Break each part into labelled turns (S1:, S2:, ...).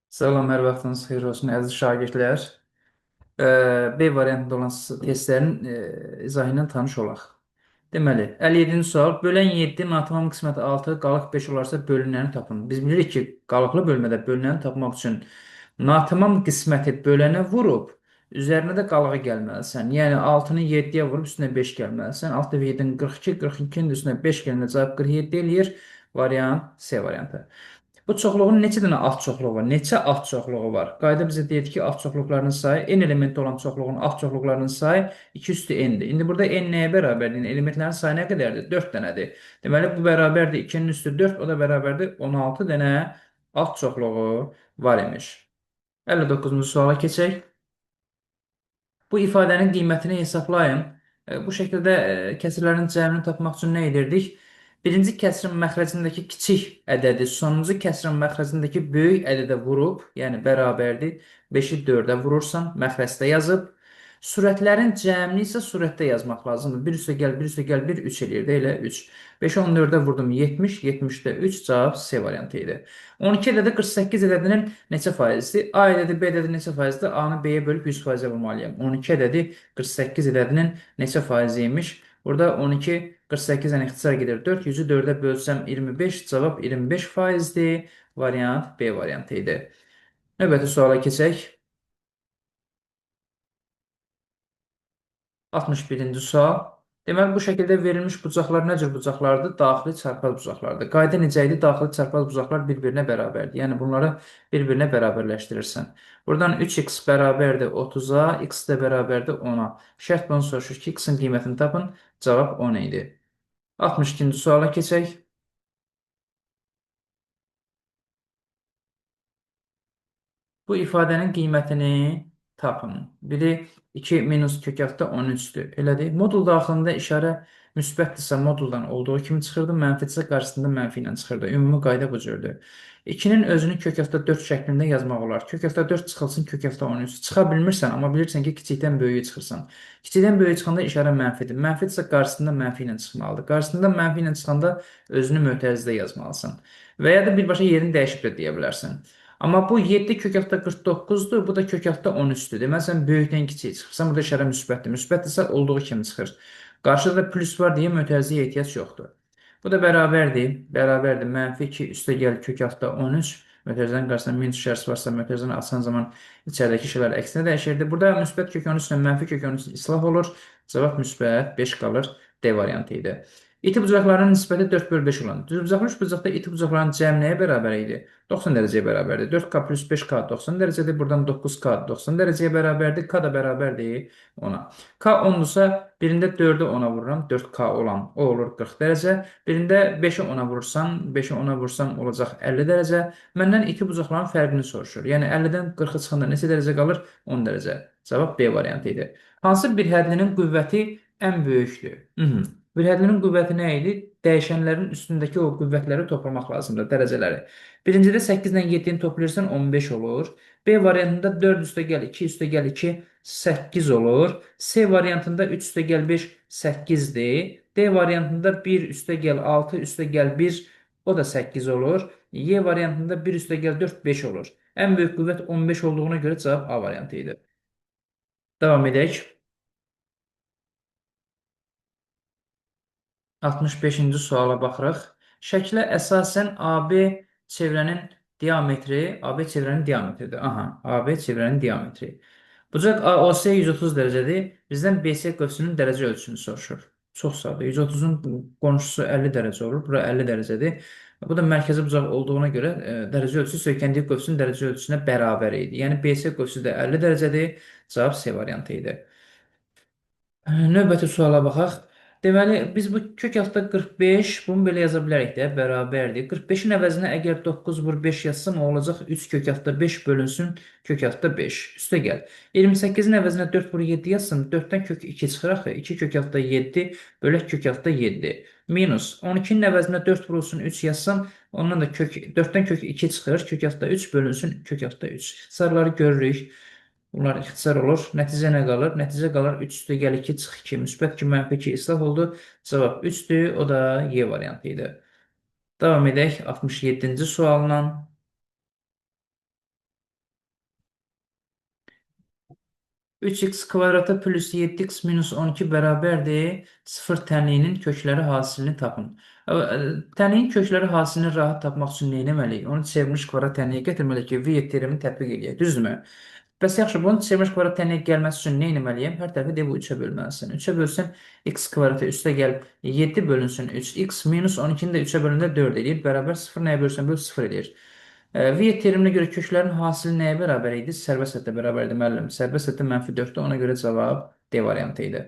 S1: Salam, hər vaxtınız xeyir olsun, əziz şagirdlər. B variantında olan testlərin izahı ilə tanış olaq. Deməli, 57-ci sual. Bölən 7 natamam qisməti 6, qalıq 5 olarsa bölünəni tapın. Biz bilirik ki, qalıqlı bölmədə bölünəni tapmaq üçün natamam qisməti bölənə vurub, üzərinə də qalığı gəlməlisən. Yəni 6-nı 7-yə vurub üstünə 5 gəlməlisən. 6 dəfə 7-nin 42, 42-nin də üstünə 5 gələndə cavab 47 eləyir. Variant C variantı. Bu çoxluğun neçə dənə alt çoxluğu var? Neçə alt çoxluğu var? Qayda bizə deyir ki, alt çoxluqlarının sayı n elementli olan çoxluğun alt çoxluqlarının sayı 2 üstü n-dir. İndi burada n nəyə bərabərdir? Elementlərin sayı nə qədərdir? 4 dənədir. Deməli, bu bərabərdir 2-nin üstü 4, o da bərabərdir 16 dənə alt çoxluğu var imiş. 59-cu suala keçək. Bu ifadənin qiymətini hesablayın. Bu şəkildə kəsirlərin cəmini tapmaq üçün nə edirdik? Birinci kəsirin məxrəcindəki kiçik ədədi sonuncu kəsirin məxrəcindəki böyük ədədə vurub, yəni bərabərdir. 5-i 4-ə vurursan, məxrəcdə yazıb. Sürətlərin cəmini isə surətdə yazmaq lazımdır. 1 üstə gəl, 1 üstə gəl, 1, 3 eləyir də elə 3. 5-i 14-ə vurdum 70, 70-də 3 cavab C variantı idi. 12 ədədi 48 ədədinin neçə faizdir? A ədədi B ədədi neçə faizdir? A-nı B-yə bölüb 100%-ə vurmalıyam. 12 ədədi 48 ədədinin neçə faiziymiş? Burada 12 48-dən ixtisar gedir 4. 100-ü 4-ə bölsəm 25. Cavab 25%-dir. Variant B variantı idi. Növbəti suala keçək. 61-ci sual. Deməli, bu şəkildə verilmiş bucaqlar nə cür bucaqlardır? Daxili çarpaz bucaqlardır. Qayda necə idi? Daxili çarpaz bucaqlar bir-birinə bərabərdir. Yəni, bunları bir-birinə bərabərləşdirirsən. Buradan 3x bərabərdir 30-a, x də bərabərdir 10-a. Şərt bunu soruşur ki, x-in qiymətini tapın. Cavab 10 idi. 62-ci suala keçək. Bu ifadənin qiymətini tapın. Biri 2 minus kök altı 13-dür. Elədir. Modul daxilində işarə müsbətdirsə moduldan olduğu kimi çıxırdı, mənfidirsə qarşısında mənfi ilə çıxırdı. Ümumi qayda bu cürdür. 2-nin özünü kök altı 4 şəklində yazmaq olar. Kök altı 4 çıxılsın, kök altı 13. Çıxa bilmirsən, amma bilirsən ki, kiçikdən böyüyə çıxırsan. Kiçikdən böyüyə çıxanda işarə mənfidir. Mənfidirsə qarşısında mənfi ilə çıxmalıdır. Qarşısında mənfi ilə çıxanda özünü mötərizdə yazmalısan. Və ya da birbaşa yerini dəyişib də deyə bilərsən. Amma bu 7 kök altı 49-dur, bu da kök altı 13-dür. Deməli, sən böyükdən kiçiyə çıxırsan, burada işarə müsbətdir. Müsbətdirsə olduğu kimi çıxır. Qarşıda da plus var deyə mötərizəyə ehtiyac yoxdur. Bu da bərabərdir. Bərabərdir. Mənfi 2 üstə gəl kök altı 13. Mötərizənin qarşısında minus işarəsi varsa, mötərizəni açan zaman içəridəki şeylər əksinə dəyişirdi. Burada müsbət kök 13 ilə mənfi kök 13 islah olur. Cavab müsbət 5 qalır. D variantı idi. İti bucaqlarının nisbəti 4 bölü 5 olan. Düzbucaqlı üçbucaqda iti bucaqların cəmi nəyə bərabər idi? 90 dərəcəyə bərabərdir. 4K plus 5K 90 dərəcədir. Buradan 9K 90 dərəcəyə bərabərdir. K da bərabərdir 10-a. K 10-dursa birində 4-ü 10-a vururam. 4K olan o olur 40 dərəcə. Birində 5-i 10-a vurursan, 5-i 10-a vursam olacaq 50 dərəcə. Məndən iti bucaqların fərqini soruşur. Yəni 50-dən 40-a çıxanda neçə dərəcə qalır? 10 dərəcə. Cavab B variantı idi. Hansı bir hədlinin qüvvəti ən böyükdür? Bir hədlinin qüvvəti nə idi? Dəyişənlərin üstündəki o qüvvətləri toplamaq lazımdır, dərəcələri. Birincidə 8 ilə 7-ni toplayırsan 15 olur. B variantında 4 üstə gəl 2 üstə gəl 2 8 olur. C variantında 3 üstə gəl 5 8-dir. D variantında 1 üstə gəl 6 üstə gəl 1 o da 8 olur. Y variantında 1 üstə gəl 4 5 olur. Ən böyük qüvvət 15 olduğuna görə cavab A variantı idi. Davam edək. 65-ci suala baxırıq. Şəklə əsasən AB çevrənin diametri, AB çevrənin diametridir. Aha, AB çevrənin diametri. Bucaq AOC 130 dərəcədir. Bizdən BC qövsünün dərəcə ölçüsünü soruşur. Çox sadə. 130-un qonşusu 50 dərəcə olur. Bura 50 dərəcədir. Bu da mərkəzi bucaq olduğuna görə dərəcə ölçüsü söykəndiyi qövsünün dərəcə ölçüsünə bərabər idi. Yəni BC qövsü də 50 dərəcədir. Cavab C variantı idi. Növbəti suala baxaq. Deməli, biz bu kök altda 45, bunu belə yaza bilərik də, bərabərdir. 45-in əvəzinə əgər 9 vur 5 yazsam, o olacaq 3 kök altda 5 bölünsün kök altda 5. Üstə gəl. 28-in əvəzinə 4 vur 7 yazsam, 4-dən kök 2 çıxır axı. 2 kök altda 7 bölək kök altda 7. Minus 12-nin əvəzinə 4 vurulsun 3 yazsam, ondan da 4-dən kök 2 çıxır. Kök altda 3 bölünsün kök altda 3. İxtisarları görürük. Bunlar ixtisar olur. Nəticə nə qalır? Nəticə qalır 3 üstə gəl 2 çıx 2. Müsbət 2, mənfi 2 islah oldu. Cavab 3-dür. O da Y variantı idi. Davam edək 67-ci sualla. 3x kvadratı plus 7x minus 12 bərabərdir 0 tənliyinin kökləri hasilini tapın. Tənliyin kökləri hasilini rahat tapmaq üçün nə etməliyik? Onu çevrilmiş kvadrat tənliyə gətirməliyik ki, v teoremini tətbiq edək. Düzdürmü? Bəs yaxşı, bunun çevrilmiş kvadrat tənliyə gəlməsi üçün nə etməliyəm? Hər tərəfi d bu 3-ə bölməlisən. 3-ə bölsən x kvadratı üstə gəlib 7 bölünsün 3. X minus 12-ni də 3-ə bölündə 4 eləyir. Bərabər 0 nəyə bölsən böl 0 eləyir. V teriminə görə köklərin hasili nəyə bərabər idi? Sərbəst həddə bərabər idi, müəllim. Sərbəst həddə -4-dür, ona görə cavab D variantı idi.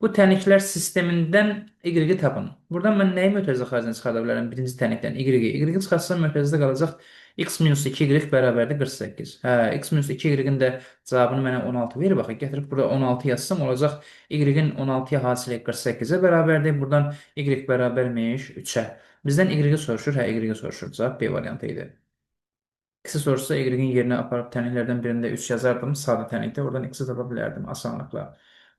S1: Bu tənliklər sistemindən y-i tapın. Buradan mən nəyi mötərizə xaricinə çıxarda bilərəm? Birinci tənlikdən y-i. Y-i çıxarsam mötərizədə qalacaq x minus 2y bərabərdir 48. Hə, x minus 2y-in də cavabını mənə 16 verir. Baxın, gətirib burada 16 yazsam olacaq y-in 16-ya hasili 48-ə bərabərdir. Buradan y bərabərmiş 3-ə. Bizdən y-i soruşur, hə, y-i soruşur. Cavab B variantı idi. X soruşsa y-in yerinə aparıb tənliklərdən birində 3 yazardım. Sadə tənlikdə oradan x-i tapa bilərdim asanlıqla.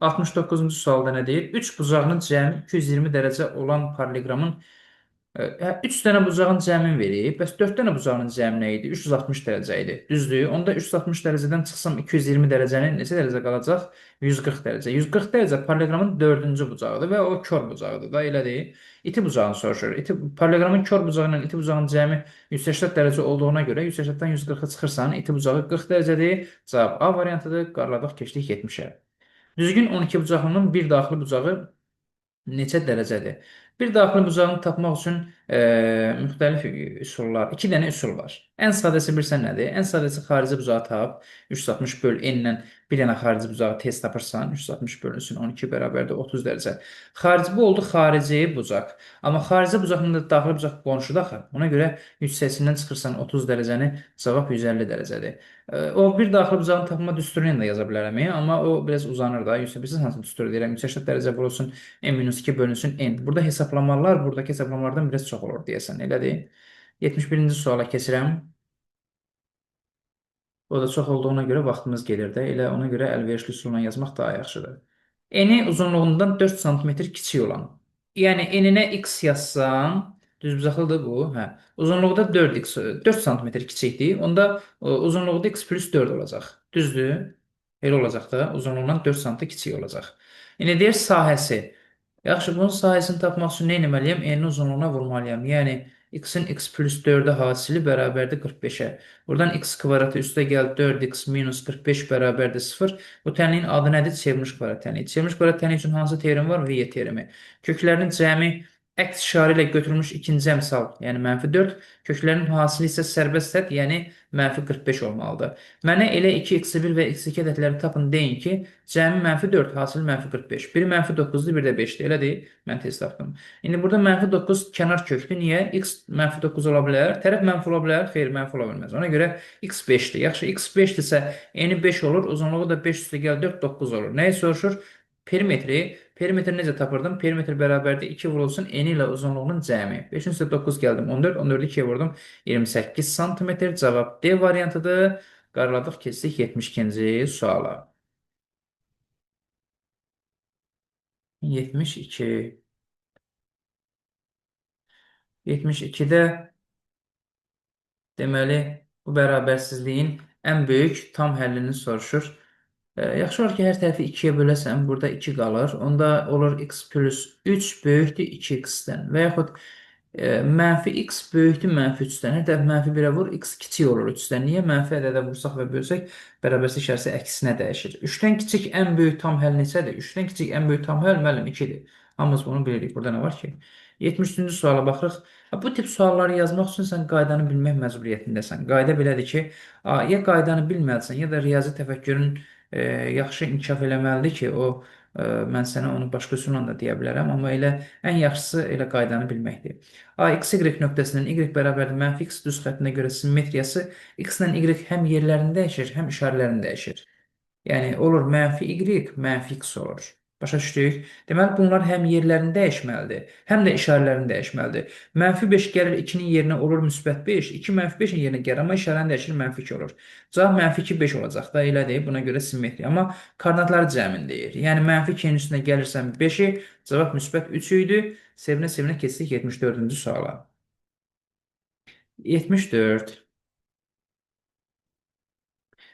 S1: 69-cu sualda nə deyir? 3 bucağının cəmi 220 dərəcə olan paralleqramın 3 dənə bucağın cəmin verib. Bəs 4 dənə bucağının cəmi nə idi? 360 dərəcə idi. Düzdür? Onda 360 dərəcədən çıxsam 220 dərəcənin neçə dərəcə qalacaq? 140 dərəcə. 140 dərəcə paralleqramın 4-cü bucağıdır və o kör bucağıdır da, elədir. İti bucağını soruşur. Paralleqramın kör bucağı ilə iti bucağın cəmi 180 dərəcə olduğuna görə 180-dən 140-a çıxırsan, iti bucağı 40 dərəcədir. Cavab A variantıdır. Qarladıq, keçdik 70-ə. Düzgün 12 bucaqlının bir daxili bucağı neçə dərəcədir? Bir daxili bucağını tapmaq üçün müxtəlif üsullar, 2 dənə üsul var. Ən sadəsi bilirsən nədir? Ən sadəsi xarici bucağı tap, 360 böl n-lə bir dənə xarici bucağı tez tapırsan, 360 bölünsün 12 bərabərdir 30 dərəcə. Xarici, bu oldu xarici bucaq. Amma xarici bucaqla da daxili bucaq qonşudur axı. Ona görə 180-dən çıxırsan 30 dərəcəni, cavab 150 dərəcədir. O bir daxili bucağın tapma düsturunu da yaza bilərəm, amma o biraz uzanır da. Bilirsiniz hansı düsturu deyirəm? 180 dərəcə vurulsun, n-2 bölünsün n. Burada hesablamalar, buradakı hesablamalardan biraz çox olur deyəsən, elədir. 71-ci suala keçirəm. O da çox olduğuna görə vaxtımız gelir də. Elə ona görə əlverişli üsulla yazmaq daha yaxşıdır. Eni uzunluğundan 4 sm kiçik olan. Yəni eninə x yazsam, düzbucaqlıdır bu. Hə. Uzunluğu da 4x, 4 sm kiçikdir. Onda uzunluğu da x plus 4 olacaq. Düzdür? Elə olacaq da. Uzunluğundan 4 sm kiçik olacaq. İndi deyir sahəsi. Yaxşı, bunun sahəsini tapmaq üçün nə etməliyəm? N-in uzunluğuna vurmalıyam. Yəni, x-in x plus 4-ə hasili bərabərdir 45-ə. Buradan x kvadratı üstə gəl 4x minus 45 bərabərdir 0. Bu tənliyin adı nədir? Çevrilmiş kvadrat tənliyi. Çevrilmiş kvadrat tənliyi üçün hansı teorem var? V teoremi. Köklərinin cəmi əks işarə ilə götürülmüş ikinci əmsal, yəni -4. Köklərinin hasili isə sərbəst hədd, yəni -45 olmalıdır. Mənə elə 2x1 və x2 ədədləri tapın deyin ki, cəmi -4, hasili -45. Biri -9-dur, biri də 5-dir. Elədir? Mən tez tapdım. İndi burada -9 kənar kökdür. Niyə? X -9 ola bilər. Tərəf mənfi ola bilər. Xeyr, mənfi ola bilməz. Ona görə x 5-dir. Yaxşı, x 5-dirsə eni 5 olur. Uzunluğu da 5 üstə gəl 4, 9 olur. Nəyi soruşur? Perimetri. Perimetri necə tapırdım? Perimetr bərabərdir 2 vurulsun eni ilə uzunluğunun cəmi. 5-in üstə 9 gəldim. 14, 14-ü 2-yə vurdum. 28 sm. Cavab D variantıdır. Qarladıq, keçdik 72-ci suala. 72. 72-də deməli bu bərabərsizliyin ən böyük tam həllini soruşur. Yaxşı olar ki, hər tərəfi 2-yə böləsən, burada 2 qalır. Onda olur x plus 3 böyükdür 2x-dən və yaxud mənfi x böyükdür mənfi 3-dən. Hər tərəf mənfi 1-ə vur, x kiçik olur 3-dən. Niyə? Mənfi ədədə vursaq və bölsək, bərabərsizlik işarəsi əksinə dəyişir. 3-dən kiçik ən böyük tam həll neçədir? 3-dən kiçik ən böyük tam həll, müəllim, 2-dir. Hamımız bunu bilirik. Burada nə var ki? 73-cü suala baxırıq. Bu tip sualları yazmaq üçün sən qaydanı bilmək məcburiyyətindəsən. Qayda belədir ki, ya qaydanı bilməlisən, ya da riyazi təfəkkürün yaxşı inkişaf eləməlidir ki, mən sənə onu başqa üsulla da deyə bilərəm, amma elə ən yaxşısı elə qaydanı bilməkdir. X, Y nöqtəsinin Y bərabərdir mənfi x düz xəttinə görə simmetriyası x ilə Y həm yerlərini dəyişir, həm işarələrini dəyişir. Yəni, olur mənfi y, mənfi x olur. Başa düşdük? Deməli, bunlar həm yerlərini dəyişməlidir, həm də işarələrini dəyişməlidir. Mənfi 5 gəlir 2-nin yerinə olur müsbət 5, 2 mənfi 5-in yerinə gəlir, amma işarəni dəyişir mənfi 2 olur. Cavab mənfi 2, 5 olacaq da, elədir, buna görə simmetri. Amma koordinatları cəmin deyir. Yəni, mənfi 2-nin üstünə gəlirsən 5-i, cavab müsbət 3 idi. Sevinə-sevinə keçdik 74-cü suala. 74.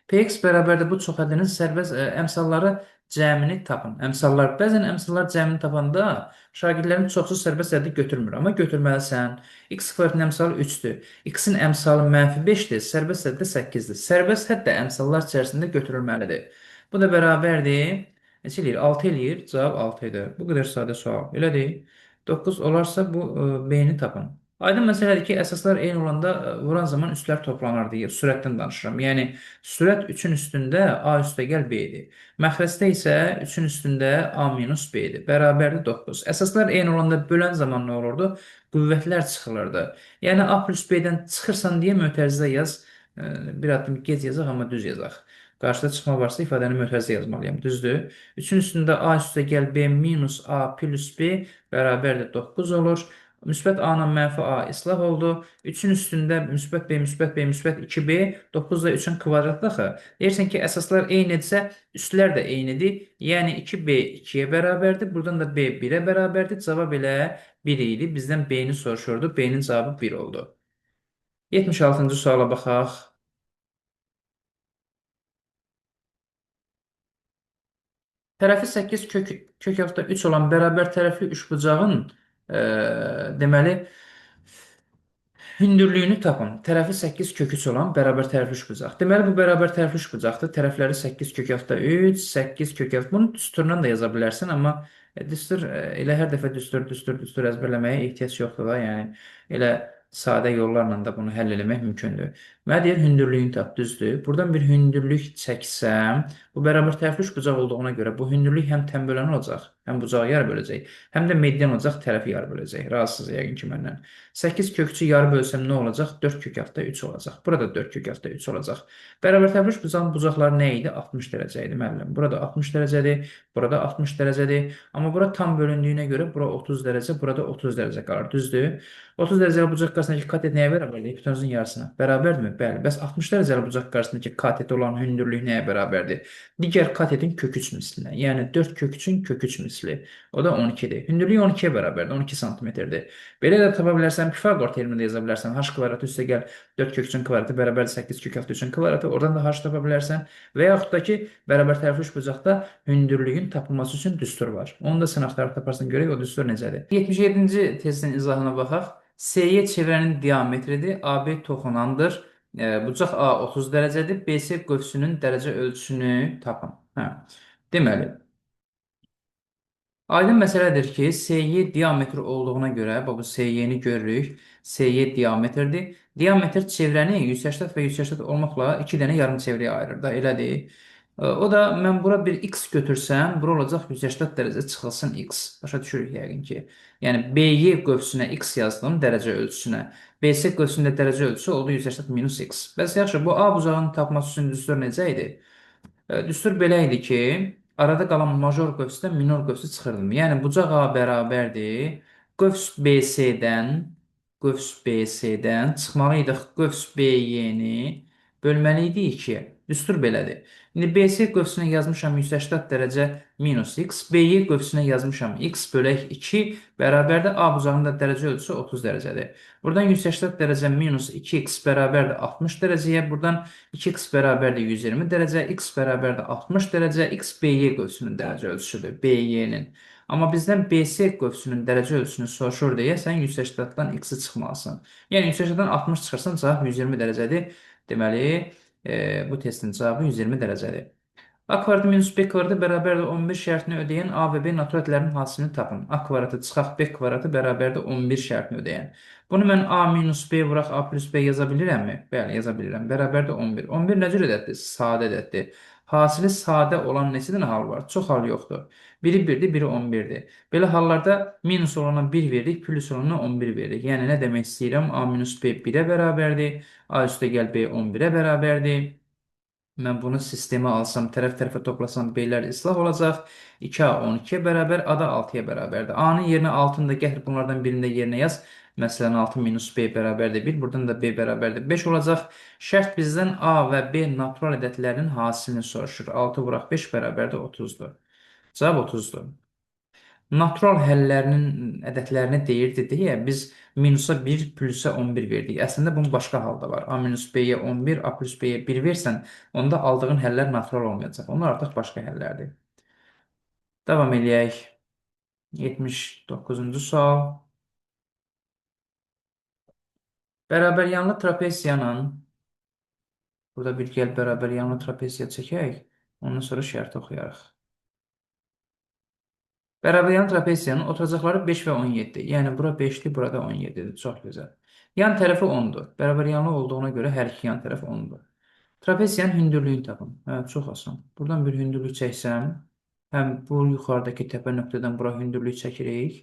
S1: Px bərabərdir bu çox ədədinin sərbəst əmsalları cəmini tapın. Əmsallar, bəzən əmsallar cəmini tapanda şagirdlərin çoxsu sərbəst ədədi götürmür, amma götürməlisən. X kvadratın əmsalı 3-dür. X-in əmsalı -5-dir, sərbəst ədəd də 8-dir. Sərbəst hədd də əmsallar içərisində götürülməlidir. Bu da bərabərdir. Neçə eləyir? 6 eləyir. Cavab 6 idi. Bu qədər sadə sual. Elədir. 9 olarsa bu B-ni tapın. Aydın məsələdir ki, əsaslar eyni olanda vuran zaman üstlər toplanır deyə sürətdən danışıram. Yəni sürət 3-ün üstündə A üstəgəl B-dir. Məxrəcdə isə 3-ün üstündə A minus B-dir. Bərabərdir 9. Əsaslar eyni olanda bölən zaman nə olurdu? Qüvvətlər çıxılırdı. Yəni A plus B-dən çıxırsan deyə mötərizə yaz. Bir addım gec yazaq, amma düz yazaq. Qarşıda çıxma varsa ifadəni mötərizə yazmalıyam. Düzdür? 3-ün üstündə A üstəgəl B minus A plus B bərabərdir 9 olur. Müsbət A ilə mənfi A islah oldu. 3-ün üstündə müsbət B, müsbət B, müsbət 2B, 9 da 3-ün kvadratı axı. Deyirsən ki, əsaslar eynidirsə, üstlər də eynidir. Yəni 2B 2-yə bərabərdir. Buradan da B 1-ə bərabərdir. Cavab elə 1 idi. Bizdən B-ni soruşurdu. B-nin cavabı 1 oldu. 76-cı suala baxaq. Tərəfi 8 kök altda 3 olan bərabər tərəfli üçbucağın deməli hündürlüyünü tapın. Tərəfi 8 kök 3 olan bərabər tərəfli üçbucaq. Deməli, bu bərabər tərəfli üçbucaqdır. Tərəfləri 8 kök altda 3, 8 kök altda. Bunu düsturdan da yaza bilərsən, amma düstur elə hər dəfə düstur əzbərləməyə ehtiyac yoxdur da. Yəni elə sadə yollarla da bunu həll etmək mümkündür. Mənə deyir hündürlüyünü tap, düzdür. Buradan bir hündürlük çəksəm, bu bərabər tərəfli üçbucaq olduğuna görə bu hündürlük həm tənbölən olacaq, həm bucağı yarı böləcək, həm də median olacaq, tərəfi yarı böləcək. Razısınız yəqin ki məndən. 8 kök 3-ü yarı bölsəm nə olacaq? 4 kök altda 3 olacaq. Burada 4 kök altda 3 olacaq. Bərabər tərəfli üçbucağın bucaqları nə idi? 60 dərəcə idi müəllim. Burada 60 dərəcədir, burada 60 dərəcədir. Amma bura tam bölündüyünə görə bura 30 dərəcə, burada 30 dərəcə qalır. Düzdür? 30 dərəcəli bucaq qarşısındakı katet nəyə bərabərdir? Hipotenuzun yarısına. Bərabərdirmi? Bəli. Bəs 60 dərəcəli bucaq qarşısındakı katet olan hündürlük nəyə bərabərdir? Digər katetin kök 3 mislinə. Yəni 4 kök 3-ün kök 3 misli. O da 12-dir. Hündürlük 12-yə bərabərdir. 12 santimetrdir. Belə də tapa bilərsən, Pifaqor terimini də yaza bilərsən. H kvadratı üstə gəl 4 kök 3-ün kvadratı bərabərdir 8 kök altı 3-ün kvadratı. Oradan da H tapa bilərsən. Və yaxud da ki, bərabər tərəfli üçbucaqda hündürlüyün tapılması üçün düstur var. Onu da sən axtarıb taparsan, görək o düstur necədir. 77-ci testin izahına baxaq. SY çevrənin diametridir, AB toxunandır. Bucaq A 30 dərəcədir. BC qövsünün dərəcə ölçüsünü tapın. Hə. Deməli, aydın məsələdir ki, SY diametri olduğuna görə, bu SY-ni görürük. SY diametrdir. Diametr çevrəni 180 və 180 olmaqla 2 dənə yarım çevrəyə ayırır da, elədir. O da mən bura bir x götürsəm, bura olacaq 180 dərəcə çıxılsın x. Başa düşürük yəqin ki. Yəni BY qövsünə x yazdım dərəcə ölçüsünə. BC qövsündə dərəcə ölçüsü oldu 180 minus x. Bəs yaxşı, bu A bucağının tapması üçün düstur necə idi? Düstur belə idi ki, arada qalan major qövsdən minor qövsü çıxırdım. Yəni bucaq A bərabərdir. Qövs BC-dən çıxmalıydıq qövs BY-ni bölməliydik 2-yə. Düstur belədir. İndi BC qövsünə yazmışam 180 dərəcə minus x. BY qövsünə yazmışam x bölək 2 bərabərdir. A bucağında dərəcə ölçüsü 30 dərəcədir. Buradan 180 dərəcə minus 2x bərabərdir 60 dərəcəyə. Buradan 2x bərabərdir 120 dərəcə. X bərabərdir 60 dərəcə. X BY qövsünün dərəcə ölçüsüdür. BY-nin. Amma bizdən BC qövsünün dərəcə ölçüsünü soruşur deyə sən 180-dan x-i çıxmalısın. Yəni 180-dan 60 çıxırsan cavab 120 dərəcədir. Deməli, bu testin cavabı 120 dərəcədir. A kvadratı minus B kvadratı bərabərdir 11 şərtini ödəyən A və B natural ədədlərinin hasilini tapın. A kvadratı çıxaq B kvadratı bərabərdir 11 şərtini ödəyən. Bunu mən A minus B vuraq A plus B yaza bilirəmmi? Bəli, yaza bilirəm. Bərabərdir 11. 11 nə cür ədəddir? Sadə ədəddir. Hasili sadə olan neçə dənə hal var? Çox hal yoxdur. Biri 1-dir, biri 11-dir. Belə hallarda minus olana 1 veririk, plus olana 11 veririk. Yəni nə demək istəyirəm? A minus B 1-ə bərabərdir. A üstə gəl B 11-ə bərabərdir. Mən bunu sistemə alsam, tərəf-tərəfə toplasam B-lər islah olacaq. 2A 12-yə bərabər, A da 6-ya bərabərdir. A-nın yerinə 6-nı da gətir, bunlardan birində yerinə yaz. Məsələn, 6 minus B bərabərdir 1, buradan da B bərabərdir 5 olacaq. Şərt bizdən A və B natural ədədlərinin hasilini soruşur. 6 vuraq 5 bərabərdir 30-dur. Cavab 30-dur. Natural həllərinin ədədlərini deyirdi deyə biz minusa 1, plüsə 11 verdik. Əslində bunun başqa halda var. A minus B-yə 11, A plus B-yə 1 versən, onda aldığın həllər natural olmayacaq. Onlar artıq başqa həllərdir. Davam eləyək. 79-cu sual. Bərabər yanlı trapeziyanın, burada bir gəl bərabər yanlı trapeziya çəkək, ondan sonra şərti oxuyarıq. Bərabəryan trapeziyanın oturacaqları 5 və 17. Yəni, bura 5-dir, burada 17-dir. Çox gözəl. Yan tərəfi 10-dur. Bərabəryanlı olduğuna görə hər iki yan tərəf 10-dur. Trapeziyanın hündürlüyünü tapın. Hə, çox asan. Buradan bir hündürlük çəksəm, həm bu yuxarıdakı təpə nöqtədən bura hündürlük çəkirik,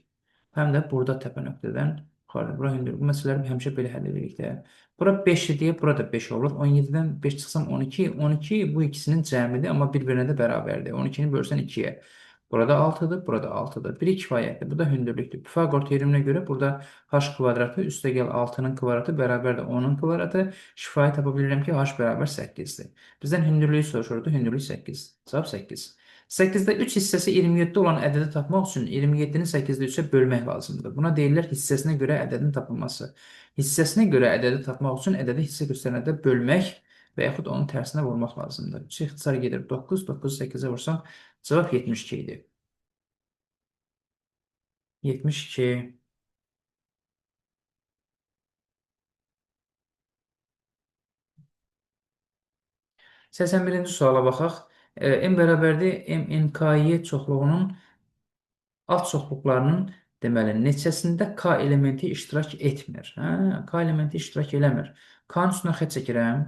S1: həm də burada təpə nöqtədən yuxarıda bura hündürlük. Bu məsələləri həmişə belə həll edirik də. Bura 5-dir deyə, bura da 5 olur. 17-dən 5 çıxsam 12. 12 bu ikisinin cəmidir, amma bir-birinə də bərabərdir. 12-ni bölsən 2-yə. Burada 6-dır, burada 6-dır. Biri kifayətdir, bu da hündürlükdür. Pifaqor teoreminə görə burada h kvadratı üstəgəl 6-nın kvadratı bərabərdir 10-un kvadratı. Şifayət tapa bilirəm ki, h bərabər 8-dir. Bizdən hündürlüyü soruşurdu, hündürlük 8. Cavab 8. 8-də 3 hissəsi 27 olan ədədi tapmaq üçün 27-ni 8-də 3-ə bölmək lazımdır. Buna deyirlər hissəsinə görə ədədin tapılması. Hissəsinə görə ədədi tapmaq üçün ədədi hissə göstərəndə bölmək və yaxud onun tərsinə vurmaq lazımdır. 3 ixtisar gedir 9, 9 8-ə vursam cavab 72 idi. 72. 81-ci suala baxaq. M bərabərdir MNKY çoxluğunun alt çoxluqlarının deməli neçəsində K elementi iştirak etmir. Hə, K elementi iştirak eləmir. K-nın üstünə xət çəkirəm.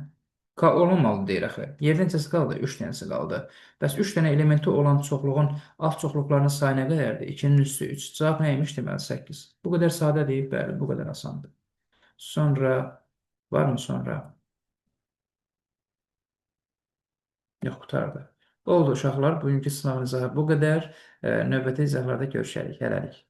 S1: K olmamalı deyir axı. Yerdən neçəsi qaldı? 3 dənəsi qaldı. Bəs 3 dənə elementi olan çoxluğun alt çoxluqlarının sayı nə qədərdir? 2-nin üstü 3. Cavab nə imiş? Deməli 8. Bu qədər sadədir. Bəli, bu qədər asandır. Sonra varmı sonra? Yox, qurtardı. Oldu uşaqlar. Bugünkü sınavın izahı bu qədər. Növbəti izahlarda görüşərik. Hələlik.